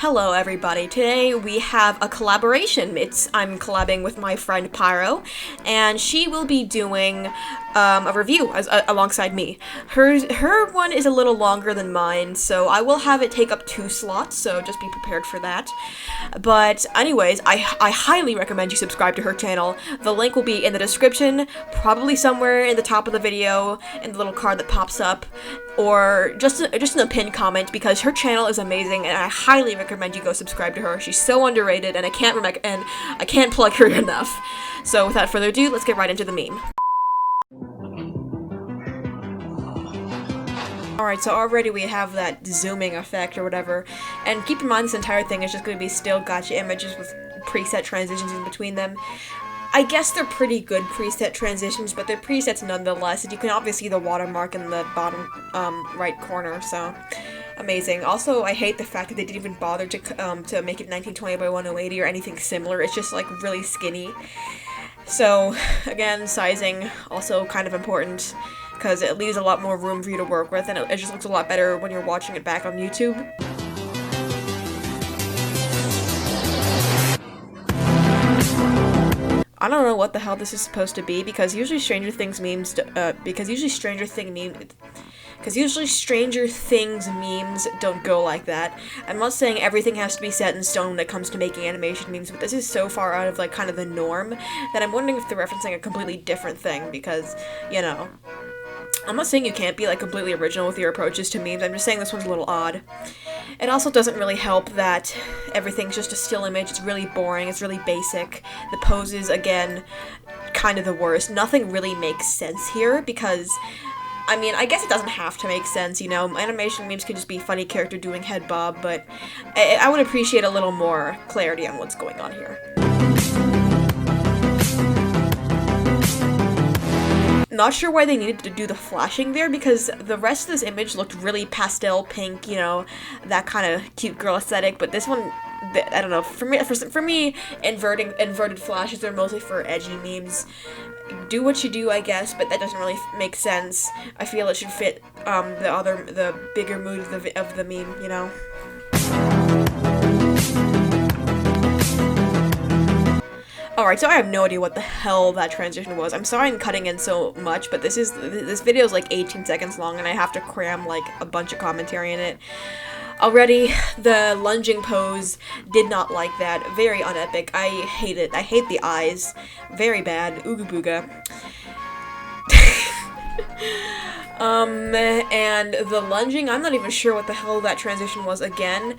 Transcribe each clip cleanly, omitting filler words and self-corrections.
Hello everybody, today we have a collaboration. I'm collabing with my friend Pyro, and she will be doing a review alongside me. Her one is a little longer than mine, so I will have it take up 2 slots, so just be prepared for that. But anyways, I highly recommend you subscribe to her channel. The link will be in the description, probably somewhere in the top of the video, in the little card that pops up, or just in a pinned comment, because her channel is amazing and I highly recommend you go subscribe to her. She's so underrated and I can't plug her enough. So without further ado, let's get right into the meme. Alright, so already we have that zooming effect or whatever, and keep in mind this entire thing is just going to be still gacha images with preset transitions in between them. I guess they're pretty good preset transitions, but they're presets nonetheless, and you can obviously see the watermark in the bottom right corner, so amazing. Also, I hate the fact that they didn't even bother to make it 1920 by 1080 or anything similar. It's just like really skinny. So again, sizing also kind of important, because it leaves a lot more room for you to work with, and it just looks a lot better when you're watching it back on YouTube. I don't know what the hell this is supposed to be, because usually Stranger Things memes don't go like that. I'm not saying everything has to be set in stone when it comes to making animation memes, but this is so far out of like kind of the norm that I'm wondering if they're referencing a completely different thing, because, you know, I'm not saying you can't be like completely original with your approaches to memes, I'm just saying this one's a little odd. It also doesn't really help that everything's just a still image. It's really boring, it's really basic. The poses, again, kind of the worst. Nothing really makes sense here, because, I mean, I guess it doesn't have to make sense, you know? Animation memes can just be funny character doing head bob, but I would appreciate a little more clarity on what's going on here. Not sure why they needed to do the flashing there, because the rest of this image looked really pastel pink, you know, that kind of cute girl aesthetic, but this one, I don't know, for me, inverted flashes are mostly for edgy memes. Do what you do, I guess, but that doesn't really make sense. I feel it should fit the bigger mood of the meme, you know? Alright, so I have no idea what the hell that transition was. I'm sorry I'm cutting in so much, but this video is like 18 seconds long and I have to cram like a bunch of commentary in it. Already, the lunging pose, did not like that. Very unepic. I hate it. I hate the eyes. Very bad. Ooga booga. And the lunging, I'm not even sure what the hell that transition was again.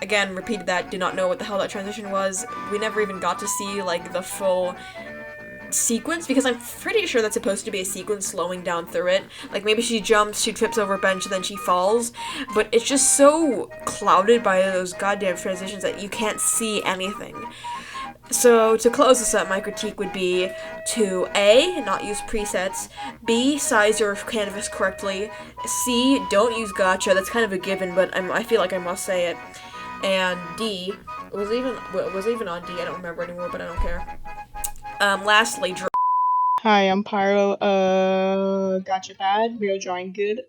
Again, repeated that, did not know what the hell that transition was. We never even got to see, like, the full sequence, because I'm pretty sure that's supposed to be a sequence slowing down through it. Like, maybe she jumps, she trips over a bench, then she falls, but it's just so clouded by those goddamn transitions that you can't see anything. So, to close this up, my critique would be to A, not use presets, B, size your canvas correctly, C, don't use gacha, that's kind of a given, but I feel like I must say it. And D, was even on D, I don't remember anymore, but I don't care. Lastly, Hi, I'm Pyro, gotcha bad, real drawing good,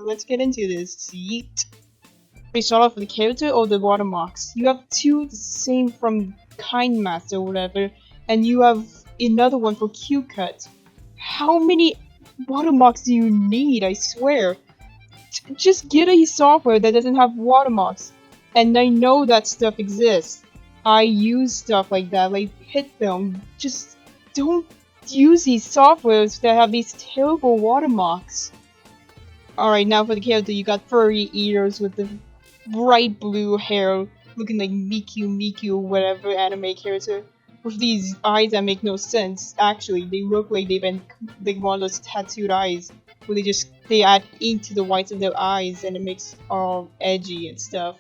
let's get into this. Yeet. We start off with the character or the watermarks. You have two the same from Kind Master or whatever, and you have another one for Q-Cut. How many watermarks do you need, I swear? Just get a software that doesn't have watermarks. And I know that stuff exists. I use stuff like that, like HitFilm. Just don't use these softwares that have these terrible watermarks. Alright, now for the character, you got furry ears with the bright blue hair, looking like Miku, whatever anime character. With these eyes that make no sense. Actually, they look like they've been like one of those tattooed eyes, where they add ink to the whites of their eyes and it makes all edgy and stuff.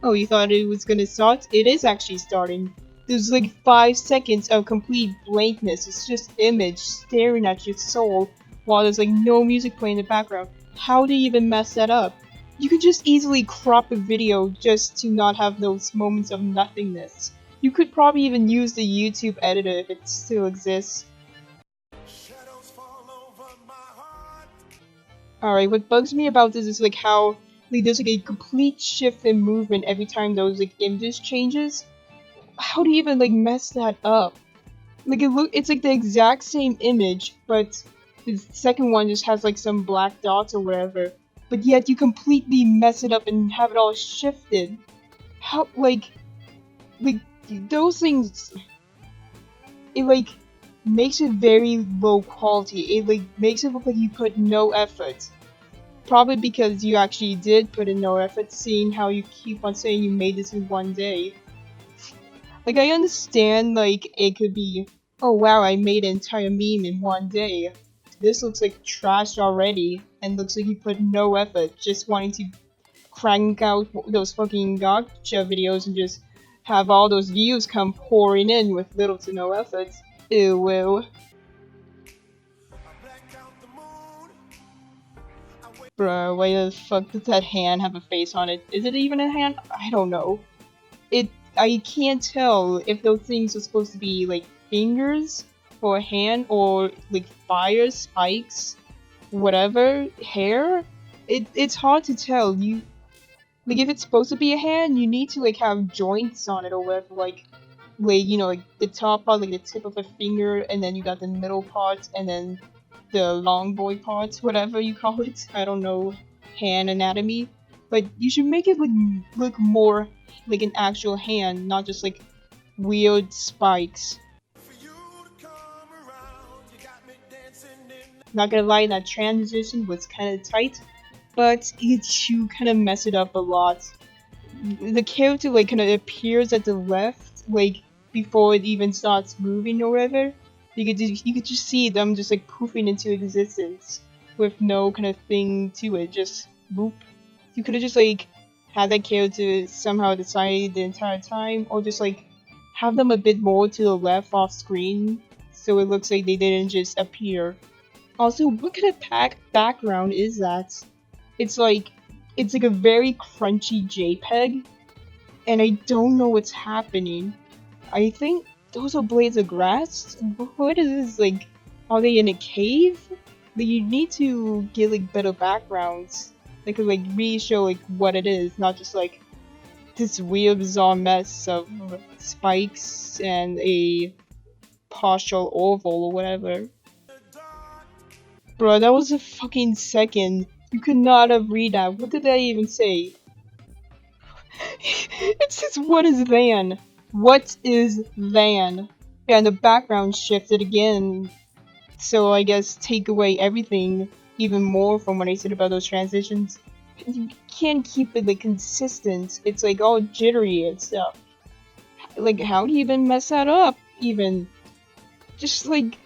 Oh, you thought it was gonna start? It is actually starting. There's like 5 seconds of complete blankness. It's just image staring at your soul while there's like no music playing in the background. How do you even mess that up? You could just easily crop a video just to not have those moments of nothingness. You could probably even use the YouTube editor if it still exists. Shadows Alright, what bugs me about this is like how like there's like a complete shift in movement every time those like images changes. How do you even like mess that up? Like it's like the exact same image, but the second one just has like some black dots or whatever. But yet you completely mess it up and have it all shifted. How like those things, it like makes it very low quality. It like makes it look like you put no effort. Probably because you actually did put in no effort, seeing how you keep on saying you made this in one day. Like, I understand, like, it could be, oh wow, I made an entire meme in one day. This looks like trash already, and looks like you put no effort, just wanting to crank out those fucking gacha videos and just have all those views come pouring in with little to no effort. Ew. Bruh, why the fuck does that hand have a face on it? Is it even a hand? I don't know. I can't tell if those things are supposed to be like fingers for a hand or like fire spikes, whatever, hair. It's hard to tell. Like if it's supposed to be a hand, you need to like have joints on it or whatever, like you know, like the top part, like the tip of a finger, and then you got the middle part, and then the long boy parts, whatever you call it. I don't know hand anatomy, but you should make it look more like an actual hand, not just like weird spikes. Not gonna lie, that transition was kind of tight, but you kind of mess it up a lot. The character like kind of appears at the left, like before it even starts moving or whatever. You could just see them just like poofing into existence with no kind of thing to it, just boop. You could have just like had that character somehow decide the entire time, or just like have them a bit more to the left off screen, so it looks like they didn't just appear. Also, what kind of background is that? It's like a very crunchy JPEG, and I don't know what's happening. I think those are blades of grass? What is this, like, are they in a cave? Like, you need to get, like, better backgrounds. That could, like, really show, like, what it is, not just, like, this weird, bizarre mess of spikes and a partial oval or whatever. Bro, that was a fucking second. You could not have read that. What did I even say? It says, what is van? What is van? Yeah, and the background shifted again. So I guess take away everything even more from what I said about those transitions. You can't keep it like consistent. It's like all jittery and stuff. Like, how do you even mess that up? Even just like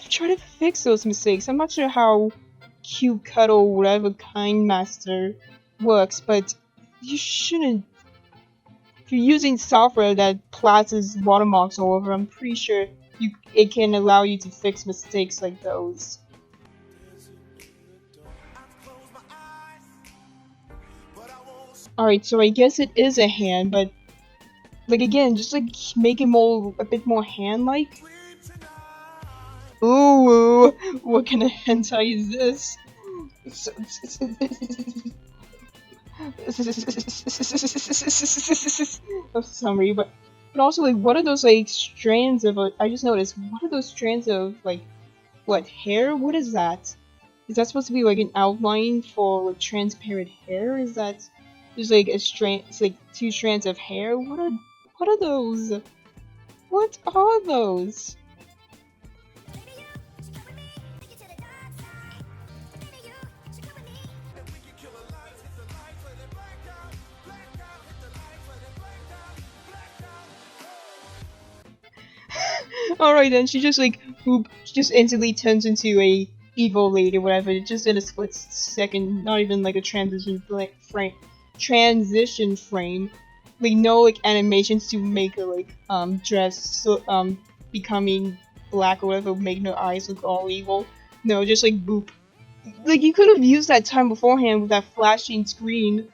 try to fix those mistakes. I'm not sure how Cute Cuddle whatever kind master works, but you shouldn't. If you're using software that places watermarks all over, I'm pretty sure it can allow you to fix mistakes like those. Alright, so I guess it is a hand, but like again, just like make it a bit more hand-like. Ooh, what kind of hentai is this? I'm sorry, but also like, what are those like strands of? I just noticed. What are those strands of like, what hair? What is that? Is that supposed to be like an outline for like transparent hair? Is that there's like a strand? It's like two strands of hair. What are those? What are those? Alright then, she just like, boop, she just instantly turns into a evil lady or whatever, just in a split second, not even like a transition frame. Like no like animations to make her like dress so becoming black or whatever, making her eyes look all evil. No, just like boop. Like you could have used that time beforehand with that flashing screen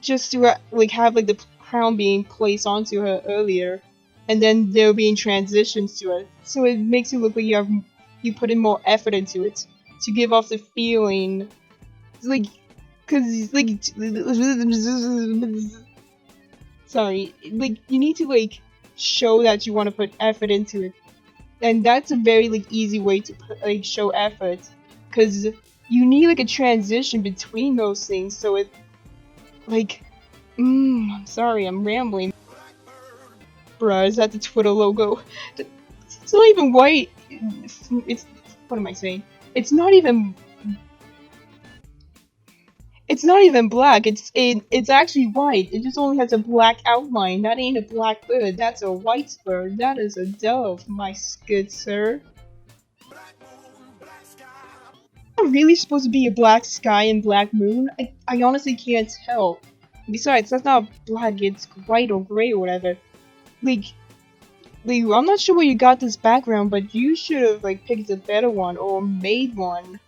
just to like have like the crown being placed onto her earlier, and then there being transitions to it, so it makes it look like you have you put in more effort into it to give off the feeling. It's like, cause like, sorry, like you need to like show that you want to put effort into it, and that's a very like easy way to put, like show effort, cause you need like a transition between those things, so it like, I'm sorry, I'm rambling. Bruh, is that the Twitter logo? It's not even white. It's what am I saying? It's not even. It's not even black. It's actually white. It just only has a black outline. That ain't a black bird. That's a white bird. That is a dove, my good sir. Really supposed to be a black sky and black moon? I honestly can't tell. Besides, that's not black, it's white or gray or whatever. Like, I'm not sure where you got this background, but you should have like picked a better one or made one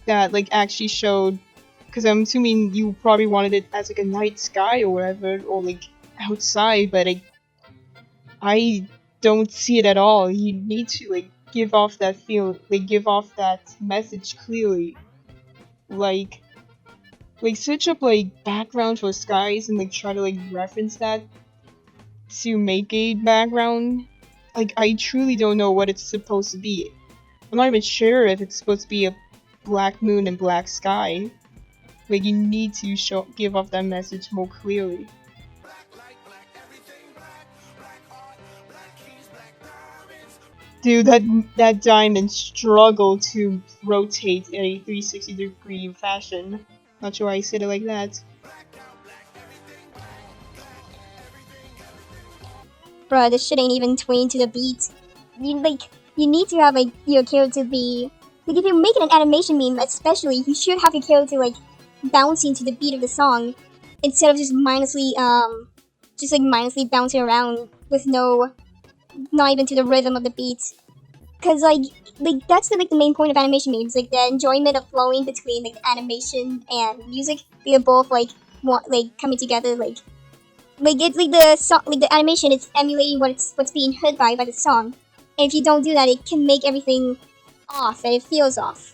that like actually showed, because I'm assuming you probably wanted it as like a night sky or whatever, or like outside, but I don't see it at all. You need to like give off that feel, like give off that message clearly. Like search up like background for skies and like try to like reference that to make a background. Like I truly don't know what it's supposed to be. I'm not even sure if it's supposed to be a black moon and black sky. Like you need to give off that message more clearly. Dude, that diamond struggled to rotate in a 360-degree fashion. Not sure why I said it like that. Bruh, this shit ain't even twined to the beat. You need to have like your character be like, if you're making an animation meme, especially, you should have your character like bouncing to the beat of the song instead of just mindlessly bouncing around with not even to the rhythm of the beat. Cause like that's the main point of animation memes, like the enjoyment of flowing between like animation and music. They're both like coming together, like it's like the song, like the animation is emulating what's being heard by the song. And if you don't do that, it can make everything off and it feels off.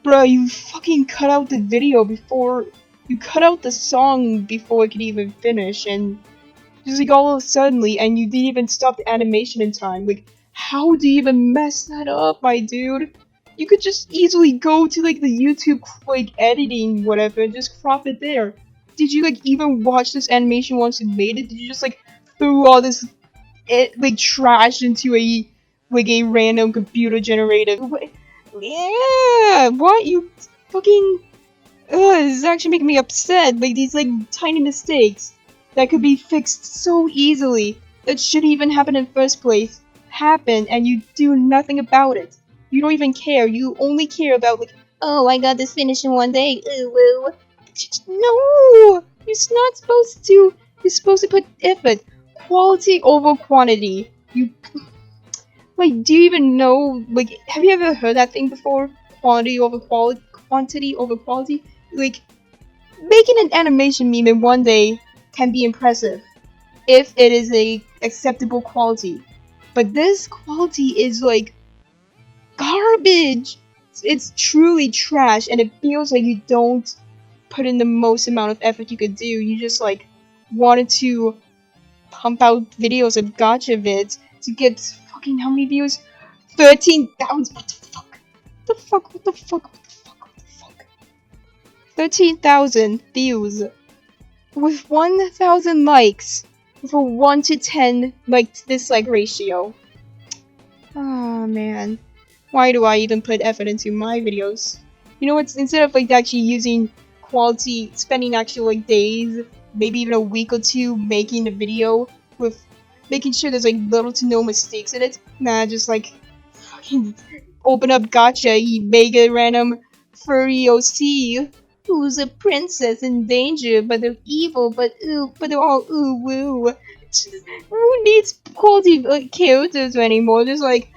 Bruh, you fucking cut out the video before. You cut out the song before it could even finish, and just like all of a suddenly, and you didn't even stop the animation in time. Like, how do you even mess that up, my dude? You could just easily go to like the YouTube like editing whatever and just crop it there. Did you like even watch this animation once you made it? Did you just like throw all this like trash into a random computer generated? Yeah, what you fucking? This is actually making me upset. Like these like tiny mistakes that could be fixed so easily, that shouldn't even happen in the first place, happen, and you do nothing about it. You don't even care. You only care about like, oh, I got this finished in one day. Ooh, woo. No, you're not supposed to. You're supposed to put effort, quality over quantity. You. Like, do you even know, like, have you ever heard that thing before? Quantity over quality? Quantity over quality? Like, making an animation meme in one day can be impressive if it is a acceptable quality. But this quality is, like, garbage! It's truly trash, and it feels like you don't put in the most amount of effort you could do. You just, like, wanted to pump out videos of gacha vids to get fucking how many views? 13,000. What the fuck? What the fuck? What the fuck? What the fuck? What the fuck? 13,000 views with 1,000 likes with a 1 to 10 like dislike ratio. Oh man, why do I even put effort into my videos? You know what? Instead of like actually using quality, spending actually like days, maybe even a week or two making a video with making sure there's like little to no mistakes in it. Nah, just like fucking open up gacha, you make a random furry OC who's a princess in danger, but they're evil, but they're all ooh woo. Who needs quality characters anymore? Just like,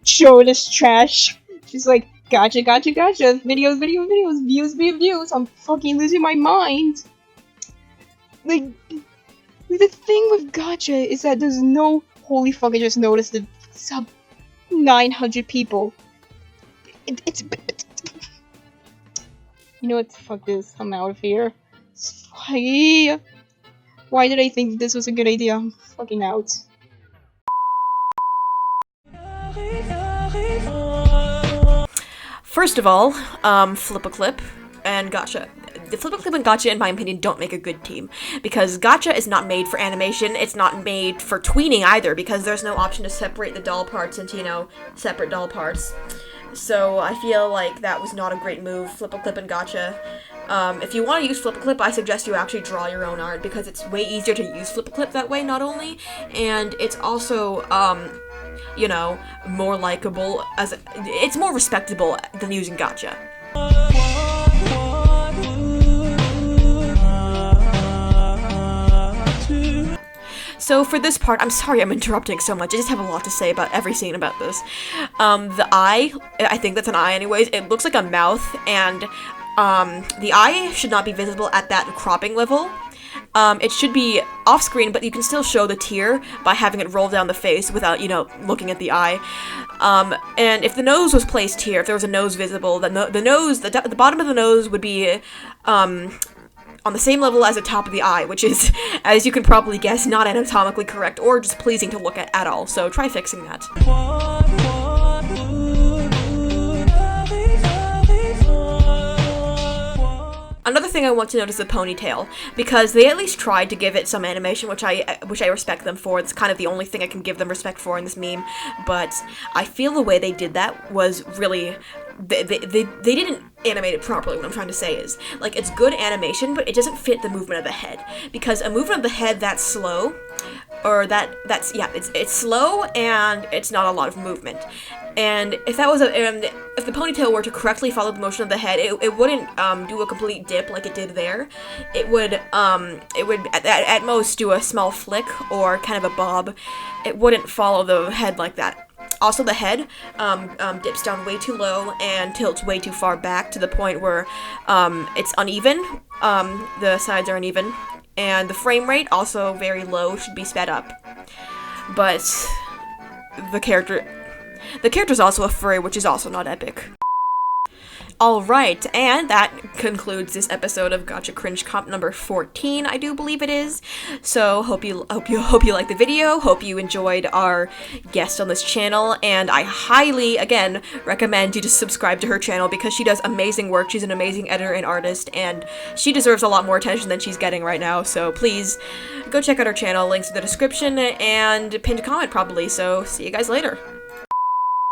show this trash. Just like, gotcha, gotcha, gotcha. Videos, videos, videos, views, views, views. I'm fucking losing my mind. Like, the thing with Gacha is that there's no holy fuck. I just noticed the sub 900 people. It's you know what? Fuck this. I'm out of here. Why did I think this was a good idea? I'm fucking out. First of all, Flip a Clip and Gacha. The Flip a Clip and Gacha, in my opinion, don't make a good team. Because Gacha is not made for animation, it's not made for tweening either, because there's no option to separate the doll parts into, you know, separate doll parts. So I feel like that was not a great move, Flip a Clip and Gacha. If you want to use Flip a Clip, I suggest you actually draw your own art, because it's way easier to use Flip a Clip that way, not only, and it's also, you know, more likable, it's more respectable than using Gacha. So for this part, I'm sorry I'm interrupting so much, I just have a lot to say about every scene about this. The eye, I think that's an eye anyways, it looks like a mouth, and the eye should not be visible at that cropping level. It should be off-screen, but you can still show the tear by having it roll down the face without, you know, looking at the eye. And if the nose was placed here, if there was a nose visible, then the bottom of the nose would be, on the same level as the top of the eye, which is, as you can probably guess, not anatomically correct or just pleasing to look at all, so try fixing that. Another thing I want to note is the ponytail, because they at least tried to give it some animation, which I respect them for. It's kind of the only thing I can give them respect for in this meme, but I feel the way they did that was really, they didn't animate it properly. What I'm trying to say is, like, it's good animation, but it doesn't fit the movement of the head, because a movement of the head that's slow, or it's slow and it's not a lot of movement. And if that was if the ponytail were to correctly follow the motion of the head, it wouldn't do a complete dip like it did there. It would at most do a small flick or kind of a bob. It wouldn't follow the head like that. Also, the head dips down way too low and tilts way too far back to the point where it's uneven. The sides are uneven, and the frame rate also very low, should be sped up. But the character's also a furry, which is also not epic. Alright, and that concludes this episode of Gacha Cringe Comp number 14, I do believe it is. So hope you liked the video, hope you enjoyed our guest on this channel, and I highly, again, recommend you to subscribe to her channel because she does amazing work. She's an amazing editor and artist, and she deserves a lot more attention than she's getting right now, so please go check out her channel, links in the description, and pinned comment probably, so see you guys later.